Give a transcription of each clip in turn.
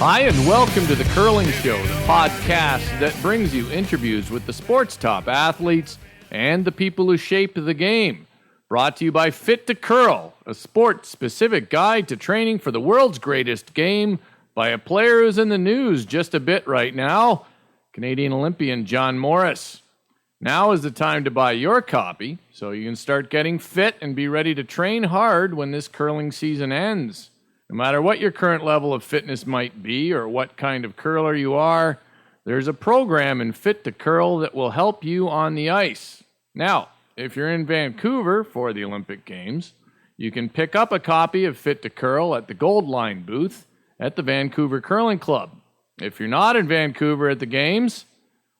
Hi, and welcome to The Curling Show, the podcast that brings you interviews with the sport's top athletes and the people who shape the game. Brought to you by Fit to Curl, a sport-specific guide to training for the world's greatest game by a player who's in the news just a bit right now, Canadian Olympian John Morris. Now is the time to buy your copy so you can start getting fit and be ready to train hard when this curling season ends. No matter what your current level of fitness might be or what kind of curler you are, there's a program in Fit to Curl that will help you on the ice. Now, if you're in Vancouver for the Olympic Games, you can pick up a copy of Fit to Curl at the Gold Line booth at the Vancouver Curling Club. If you're not in Vancouver at the Games,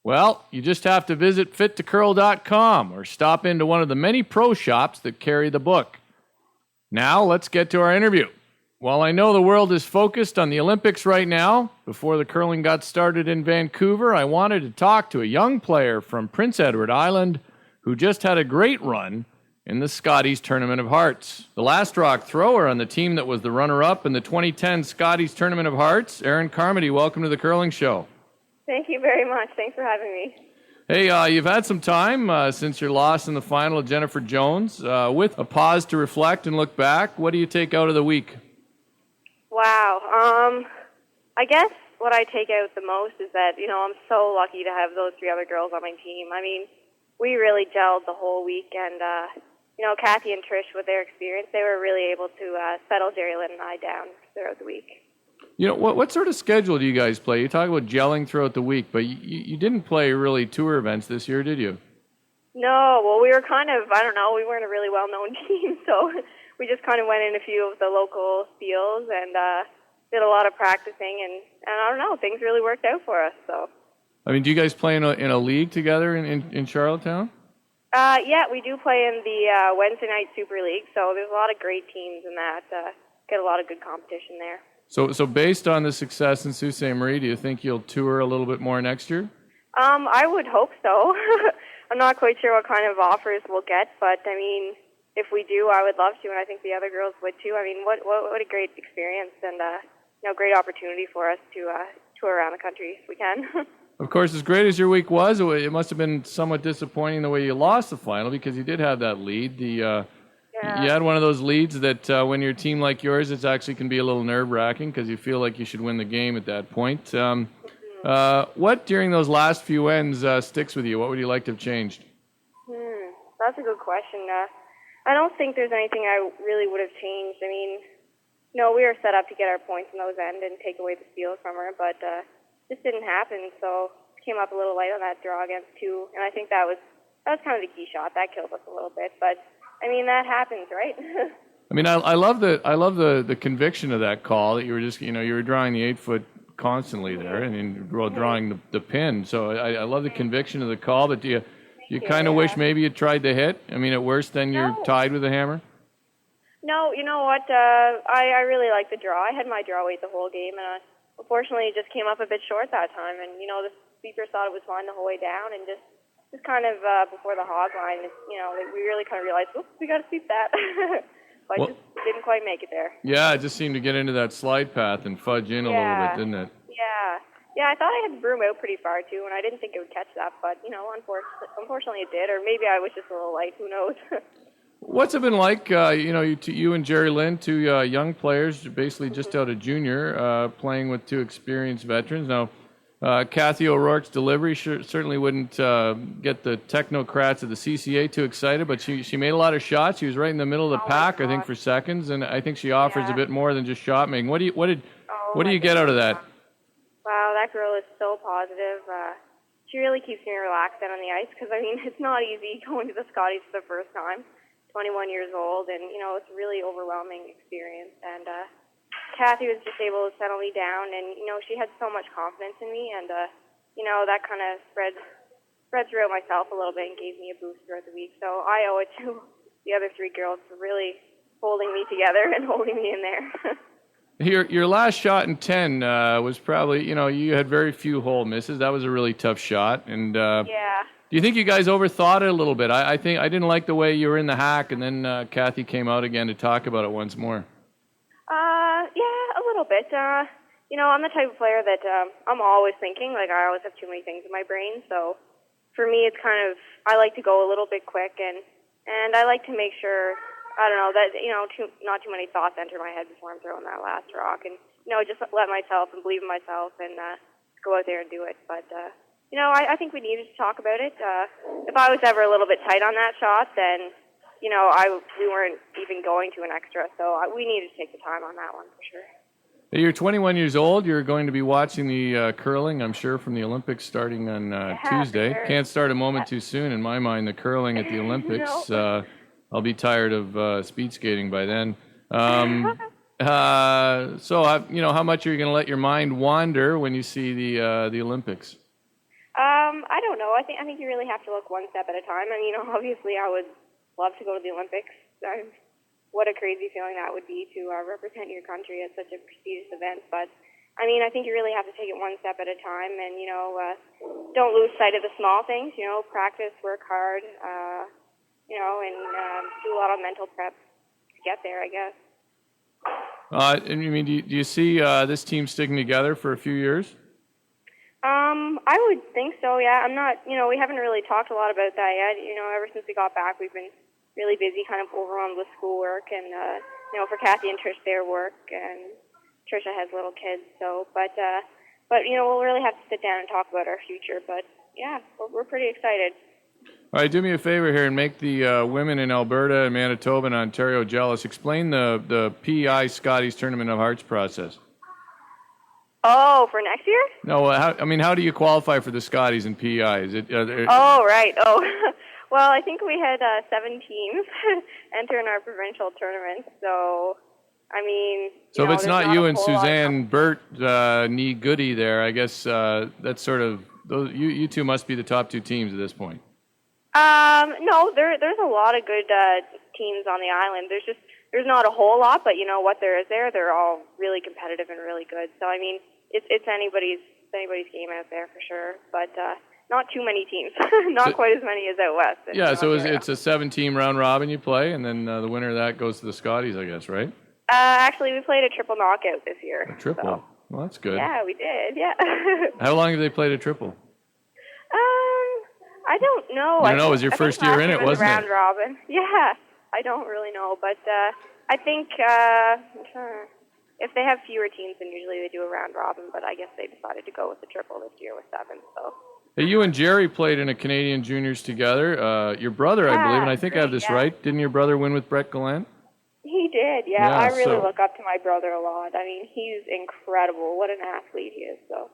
well, you just have to visit fittocurl.com or stop into one of the many pro shops that carry the book. Now, let's get to our interview. While I know the world is focused on the Olympics right now, before the curling got started in Vancouver, I wanted to talk to a young player from Prince Edward Island who just had a great run in the Scotties Tournament of Hearts. The last rock thrower on the team that was the runner-up in the 2010 Scotties Tournament of Hearts, Erin Carmody, welcome to the Curling Show. Thank you very much. Thanks for having me. Hey, you've had some time since your loss in the final of Jennifer Jones. With a pause to reflect and look back, what do you take out of the week? Wow. I guess what I take out the most is that, I'm so lucky to have those three other girls on my team. I mean, we really gelled the whole week, and, Kathy and Trish, with their experience, they were really able to settle Jerry Lynn and I down throughout the week. What sort of schedule do you guys play? You talk about gelling throughout the week, but you didn't play really tour events this year, did you? No, well, we were we weren't a really well-known team, so we just kind of went in a few of the local fields and did a lot of practicing, and I don't know, things really worked out for us. So, I mean, do you guys play in a league together in Charlottetown? Yeah, we do play in the Wednesday Night Super League, so there's a lot of great teams in that. Get a lot of good competition there. So based on the success in Sault Ste. Marie, do you think you'll tour a little bit more next year? I would hope so. I'm not quite sure what kind of offers we'll get, but I mean, if we do, I would love to, and I think the other girls would too. I mean, what a great experience and great opportunity for us to tour around the country if we can. Of course, as great as your week was, it must have been somewhat disappointing the way you lost the final because you did have that lead. You had one of those leads that when you're a team like yours, it actually can be a little nerve-wracking because you feel like you should win the game at that point. What during those last few ends sticks with you? What would you like to have changed? That's a good question. I don't think there's anything I really would have changed. I mean, we were set up to get our points in those ends and take away the steals from her, but this didn't happen, so came up a little light on that draw against two, and I think that was kind of the key shot. That killed us a little bit, but I mean, that happens, right? I mean, I love the conviction of that call that you were just, you were drawing the 8-foot constantly there and drawing the pin. So I love the conviction of the call, but do you kind of wish maybe you tried the hit? I mean, at worst, then you're tied with the hammer? No, you know what? I really like the draw. I had my draw weight the whole game, and unfortunately it just came up a bit short that time. And, the speakers thought it was fine the whole way down, and just kind of before the hog line, we really kind of realized, oops, we got to sweep that. But I just didn't quite make it there. Yeah, it just seemed to get into that slide path and fudge in a little bit, didn't it? Yeah, I thought I had the broom out pretty far, too, and I didn't think it would catch that, but, unfortunately it did, or maybe I was just a little light, who knows. What's it been like, you and Jerry Lynn, two young players, basically just out of junior, playing with two experienced veterans? Now, Kathy O'Rourke's delivery certainly wouldn't get the technocrats of the CCA too excited, but she made a lot of shots. She was right in the middle of the pack, I think, for seconds, and I think she offers a bit more than just shot making. What do you get out of that? Wow, that girl is so positive. She really keeps me relaxed out on the ice because, I mean, it's not easy going to the Scotties for the first time. 21 years old, and, it's a really overwhelming experience. And Kathy was just able to settle me down, and, she had so much confidence in me, and, that kind of spread throughout myself a little bit and gave me a boost throughout the week. So I owe it to the other three girls for really holding me together and holding me in there. Your last shot in 10 was probably, you had very few hole misses. That was a really tough shot. And do you think you guys overthought it a little bit? I think I didn't like the way you were in the hack, and then Kathy came out again to talk about it once more. Yeah, a little bit. I'm the type of player that I'm always thinking. Like, I always have too many things in my brain. So for me, it's kind of, I like to go a little bit quick, and I like to make sure, I don't know, that, not too many thoughts enter my head before I'm throwing that last rock. And, just let myself and believe in myself and go out there and do it. But, I think we needed to talk about it. If I was ever a little bit tight on that shot, then, we weren't even going to an extra. So we needed to take the time on that one for sure. You're 21 years old. You're going to be watching the curling, I'm sure, from the Olympics starting on Tuesday. Sure. Can't start a moment too soon, in my mind, the curling at the Olympics. No. I'll be tired of speed skating by then. So, how much are you going to let your mind wander when you see the Olympics? I don't know. I think you really have to look one step at a time. And, obviously I would love to go to the Olympics. What a crazy feeling that would be to represent your country at such a prestigious event. But, I think you really have to take it one step at a time and, don't lose sight of the small things, practice, work hard, and do a lot of mental prep to get there, I guess. Do you see this team sticking together for a few years? I would think so, yeah. I'm not, we haven't really talked a lot about that yet. Ever since we got back, we've been really busy, kind of overwhelmed with schoolwork, and for Kathy and Trish, their work, and Trisha has little kids, so but we'll really have to sit down and talk about our future. But yeah, we're pretty excited. All right, do me a favor here and make the women in Alberta and Manitoba and Ontario jealous. Explain the PEI Scotties Tournament of Hearts process. Oh, for next year? No, how do you qualify for the Scotties and PEI? Is it? Oh, right. Oh. Well, I think we had 7 teams enter in our provincial tournament, so, So if it's not you and Suzanne Burt Nee Goody there, I guess that's sort of, you two must be the top 2 teams at this point. No, there's a lot of good teams on the island. There's not a whole lot, but what there is they're all really competitive and really good. So, it's anybody's game out there for sure, but not too many teams. Not quite as many as out west. Yeah, so it's a 7-team round robin you play, and then the winner of that goes to the Scotties, I guess, right? Actually, we played a triple knockout this year. A triple? So. Well, that's good. Yeah, we did, yeah. How long have they played a triple? I don't know. I don't know. It was your first year in it, wasn't it? Round robin. Yeah, I don't really know, but I think if they have fewer teams, then usually they do a round robin, but I guess they decided to go with the triple this year with 7, so... Hey, you and Jerry played in a Canadian Juniors together. Your brother, I believe, and I think I have this right. Didn't your brother win with Brett Gallant? He did, yeah. I really look up to my brother a lot. He's incredible. What an athlete he is. So.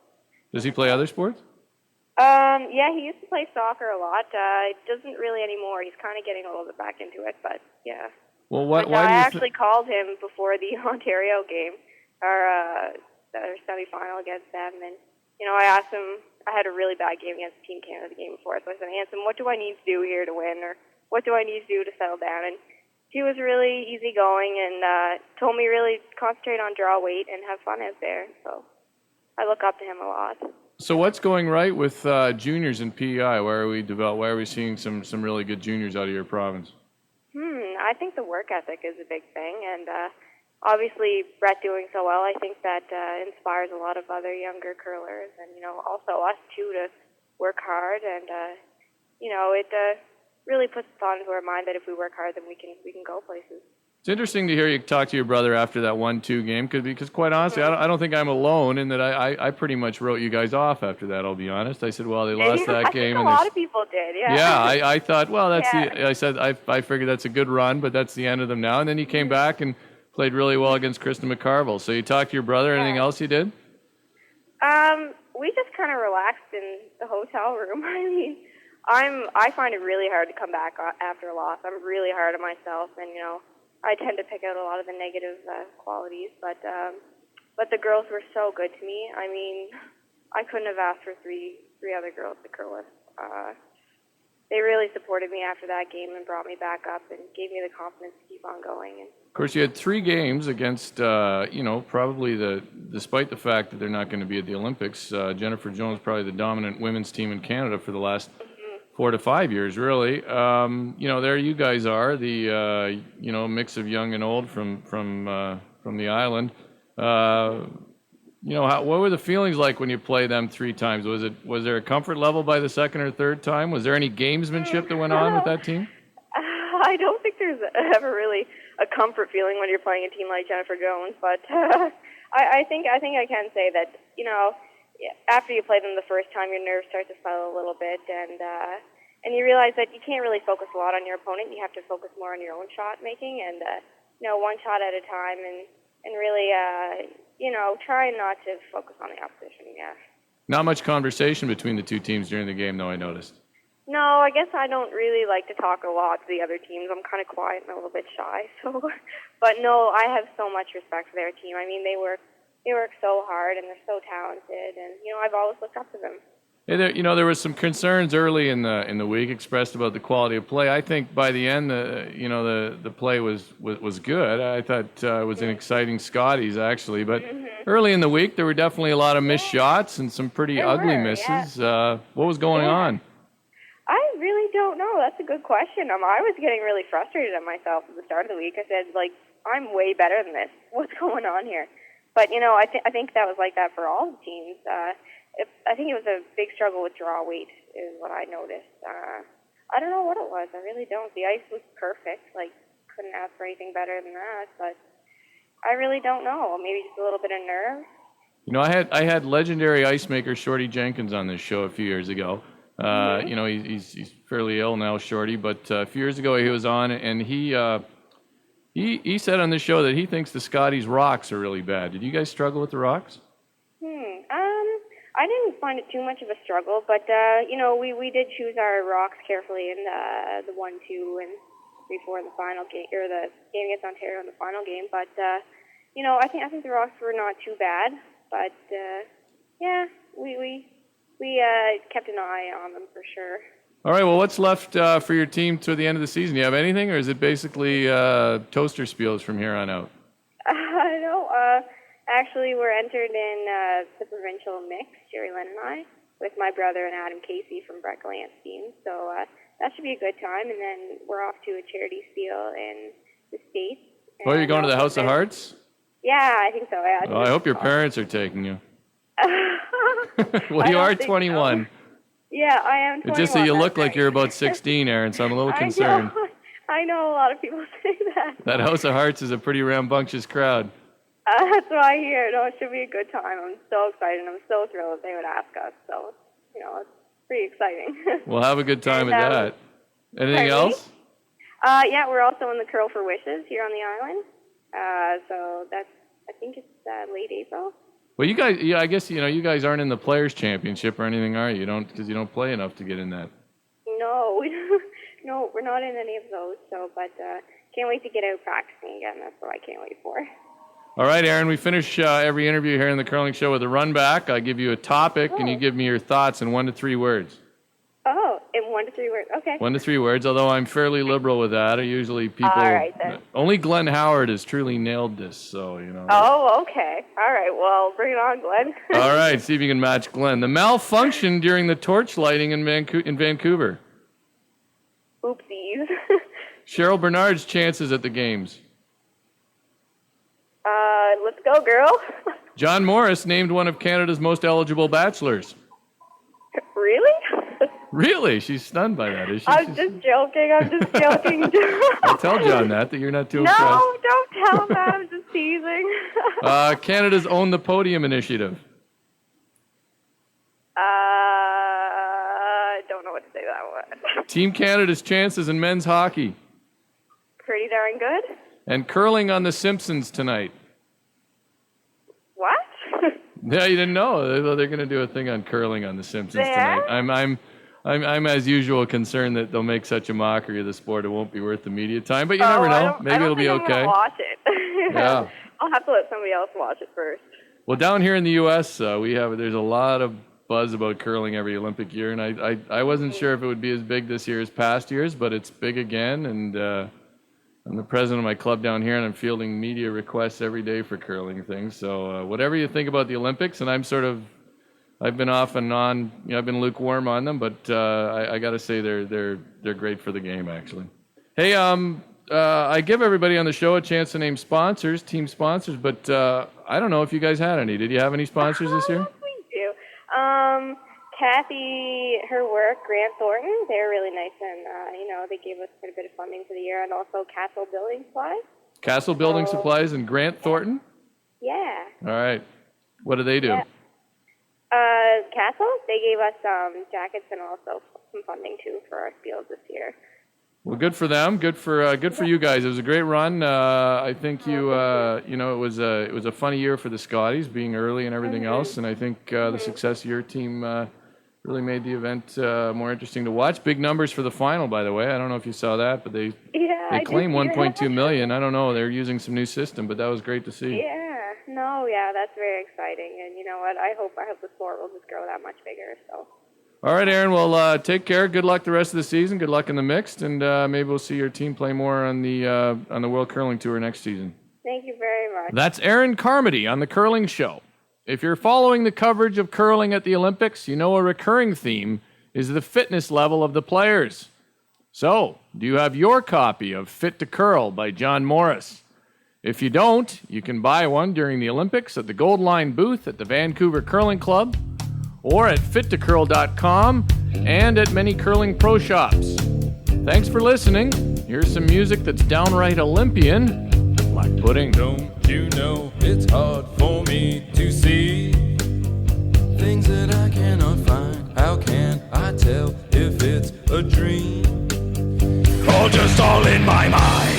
Does he play other sports? Yeah, he used to play soccer a lot. Doesn't really anymore. He's kind of getting a little bit back into it, but yeah. Well, why do you I actually called him before the Ontario game, our semifinal against them, and I asked him. I had a really bad game against Team Canada the game before, so I said, Hanson, what do I need to do here to win, or what do I need to do to settle down? And he was really easygoing and told me really concentrate on draw weight and have fun out there. So I look up to him a lot. So what's going right with juniors in PEI? Why are we seeing some really good juniors out of your province? I think the work ethic is a big thing, and obviously Brett doing so well, I think that inspires a lot of other younger curlers, and also us too to work hard, and it really puts the thought into our mind that if we work hard, then we can go places. It's interesting to hear you talk to your brother after that 1-2 game, because quite honestly, I don't think I'm alone in that I pretty much wrote you guys off after that, I'll be honest. I said, well, they lost that game. I think a lot of people did, yeah. Yeah, I thought, well, I figured that's a good run, but that's the end of them now. And then you came back and played really well against Kristen McCarville. So you talked to your brother, anything else you did? We just kind of relaxed in the hotel room. I find it really hard to come back after a loss. I'm really hard on myself, and, I tend to pick out a lot of the negative qualities, but the girls were so good to me. I couldn't have asked for three other girls to curl with. They really supported me after that game and brought me back up and gave me the confidence to keep on going. And of course, you had 3 games against, probably despite the fact that they're not going to be at the Olympics, Jennifer Jones probably the dominant women's team in Canada for the last 4 to 5 years, really. There you guys are, the mix of young and old from the island. what were the feelings like when you play them 3 times? Was there a comfort level by the second or third time? Was there any gamesmanship that went on with that team? I don't think there's ever really a comfort feeling when you're playing a team like Jennifer Jones, but I think I can say that after you play them the first time, your nerves start to settle a little bit, and you realize that you can't really focus a lot on your opponent. You have to focus more on your own shot making, and one shot at a time, and really try not to focus on the opposition. Yeah. Not much conversation between the two teams during the game, though, I noticed. No, I guess I don't really like to talk a lot to the other teams. I'm kind of quiet and a little bit shy. So, but no, I have so much respect for their team. I mean, they work so hard and they're so talented, and I've always looked up to them. Hey, there was some concerns early in the week expressed about the quality of play. I think by the end, the play was good. I thought it was an exciting Scotties actually, but early in the week there were definitely a lot of missed shots and some pretty ugly misses. Yeah. What was going on? I really don't know. That's a good question. I was getting really frustrated at myself at the start of the week. I said, I'm way better than this. What's going on here? But, I think that was like that for all the teams. I think it was a big struggle with draw weight is what I noticed. I don't know what it was. I really don't. The ice was perfect. Couldn't ask for anything better than that. But I really don't know. Maybe just a little bit of nerve. I had legendary ice maker Shorty Jenkins on this show a few years ago. He's fairly ill now, Shorty, but a few years ago he was on, and he said on this show that he thinks the Scotties rocks are really bad. Did you guys struggle with the rocks? I didn't find it too much of a struggle, but we did choose our rocks carefully in the 1-2 and before the final game or the game against Ontario in the final game. But I think the rocks were not too bad, but we kept an eye on them for sure. All right, well, what's left for your team to the end of the season? Do you have anything, or is it basically toaster spiels from here on out? No, actually, we're entered in the provincial mix, Jerry Lynn and I, with my brother and Adam Casey from Breckley's team. So that should be a good time, and then we're off to a charity spiel in the States. Oh, you're going to the House of Hearts? Yeah, I think so. Yeah, I hope your parents are taking you. Well, you are 21. So. Yeah, I am 21. It's just that you look like you're about 16, Erin, so I'm a little concerned. I know a lot of people say that. That House of Hearts is a pretty rambunctious crowd. That's what I hear. No, it should be a good time. I'm so excited. I'm so thrilled that they would ask us. So, it's pretty exciting. We'll have a good time at that. Anything else? Yeah, we're also in the Curl for Wishes here on the island. So I think it's late April. Well, you guys, I guess you guys aren't in the Players Championship or anything, are you? Because you don't play enough to get in that. No, no, we're not in any of those. So, but can't wait to get out practicing again. That's what I can't wait for. All right, Erin, we finish every interview here in the Curling Show with a run back. I give you a topic, and you give me your thoughts in 1 to 3 words. Oh, in 1 to 3 words. Okay. 1 to 3 words, although I'm fairly liberal with that. Usually people... All right, then. Only Glenn Howard has truly nailed this, so, Oh, okay. All right, well, bring it on, Glenn. All right, see if you can match Glenn. The malfunction during the torch lighting in Vancouver. Oopsies. Cheryl Bernard's chances at the games. Let's go, girl. John Morris named one of Canada's most eligible bachelors. Really? Really? She's stunned by that, is she? I'm just joking. I'll tell John that you're not too impressed. No, don't tell him that. I'm just teasing. Canada's Own the Podium initiative. I don't know what to say that one. Team Canada's chances in men's hockey. Pretty darn good. And curling on The Simpsons tonight. What? Yeah, you didn't know. They're going to do a thing on curling on The Simpsons tonight. I'm as usual concerned that they'll make such a mockery of the sport it won't be worth the media time. But you never know. Maybe it'll be okay. I'm gonna watch it. Yeah. I'll have to let somebody else watch it first. Well, down here in the U.S., there's a lot of buzz about curling every Olympic year, and I wasn't sure if it would be as big this year as past years, but it's big again, and I'm the president of my club down here, and I'm fielding media requests every day for curling things. So whatever you think about the Olympics, and I've been off and on. I've been lukewarm on them, but I got to say they're great for the game, actually. Hey, I give everybody on the show a chance to name sponsors, team sponsors, but I don't know if you guys had any. Did you have any sponsors this year? Yes, we do. Kathy, her work, Grant Thornton, they're really nice, and they gave us quite a bit of funding for the year, and also Castle Building Supplies. Castle Building Supplies and Grant Thornton? Yeah. All right. What do they do? Yeah. Castle, they gave us jackets and also some funding too for our fields this year. Well, good for them. Good for you guys. It was a great run. I think it was a funny year for the Scotties, being early and everything else. And I think the success of your team really made the event more interesting to watch. Big numbers for the final, by the way. I don't know if you saw that, but they claim 1.2 million. I don't know. They're using some new system, but that was great to see. Yeah, that's very exciting. And you know what? I hope the sport will just grow that much bigger. So. All right, Erin. Well, take care. Good luck the rest of the season. Good luck in the mixed, and maybe we'll see your team play more on the World Curling Tour next season. Thank you very much. That's Erin Carmody on the Curling Show. If you're following the coverage of curling at the Olympics, you know a recurring theme is the fitness level of the players. So, do you have your copy of Fit to Curl by John Morris? If you don't, you can buy one during the Olympics at the Gold Line booth at the Vancouver Curling Club, or at fittocurl.com and at many curling pro shops. Thanks for listening. Here's some music that's downright Olympian. Black Pudding. Don't you know it's hard for me to see things that I cannot find? How can I tell if it's a dream or just all in my mind?